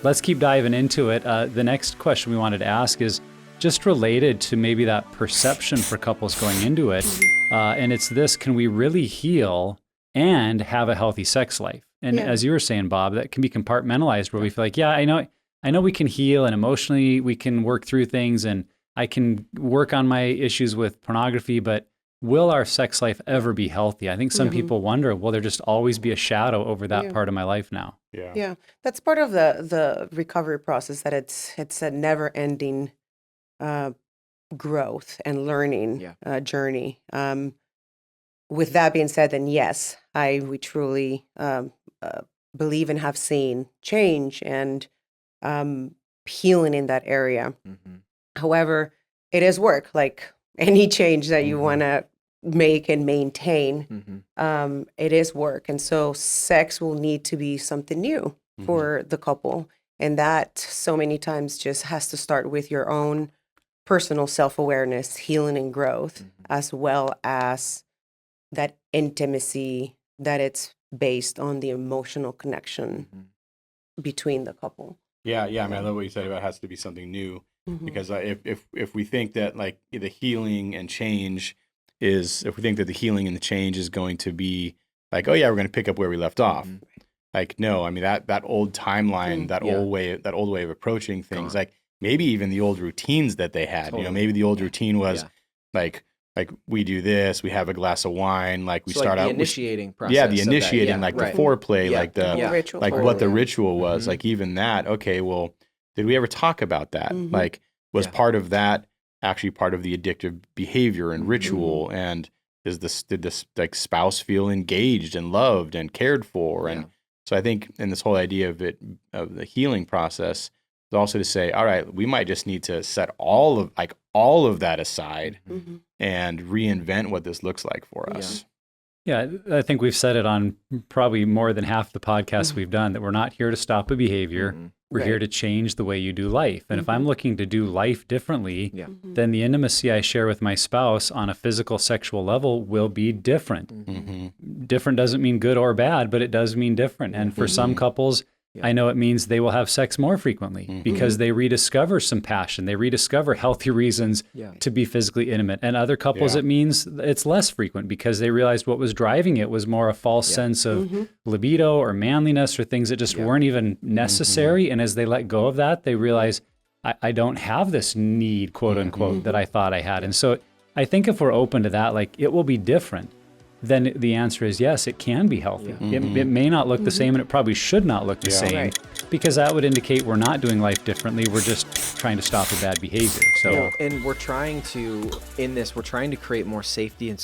let's keep diving into it. The next question we wanted to ask is just related to maybe that perception for couples going into it. And it's this: can we really heal and have a healthy sex life? And as you were saying, Bob, that can be compartmentalized where we feel like, yeah, I know we can heal, and emotionally we can work through things, and I can work on my issues with pornography, but will our sex life ever be healthy? I think some people wonder, will there just always be a shadow over that part of my life now? Yeah. That's part of the recovery process, that it's a never ending growth and learning journey. With that being said, then yes, we truly believe and have seen change and healing in that area. However, it is work, like any change that you want to make and maintain. It is work. And so sex will need to be something new for the couple. And that so many times just has to start with your own personal self-awareness, healing and growth, as well as that intimacy that it's based on the emotional connection between the couple. Yeah. I mean, I love what you said about it has to be something new, because if we think that like the healing and change if we think that the healing and the change is going to be like, oh yeah, we're going to pick up where we left off. Like, no, I mean, that old timeline, that old way of approaching things, like maybe even the old routines that they had, maybe the old routine was like we do this, we have a glass of wine, like we start out the initiating process. Yeah, the initiating, like the foreplay, like the ritual, like what the ritual was, like even that. Okay, well, did we ever talk about that? Like, was part of that actually part of the addictive behavior and ritual? And did this like spouse feel engaged and loved and cared for? And so I think in this whole idea of the healing process is also to say, all right, we might just need to set all of that aside and reinvent what this looks like for us. Yeah, I think we've said it on probably more than half the podcasts we've done, that we're not here to stop a behavior. We're here to change the way you do life. And if I'm looking to do life differently, then the intimacy I share with my spouse on a physical, sexual level will be different. Different doesn't mean good or bad, but it does mean different. And for some couples, I know it means they will have sex more frequently because they rediscover some passion. They rediscover healthy reasons to be physically intimate. And other couples, it means it's less frequent because they realized what was driving it was more a false sense of libido or manliness or things that just weren't even necessary. And as they let go of that, they realize, I don't have this need, quote unquote, that I thought I had. And so I think if we're open to that, like it will be different. Then the answer is yes, it can be healthy. It may not look the same, and it probably should not look the same, because that would indicate we're not doing life differently. We're just trying to stop a bad behavior. So, and we're trying to create more safety and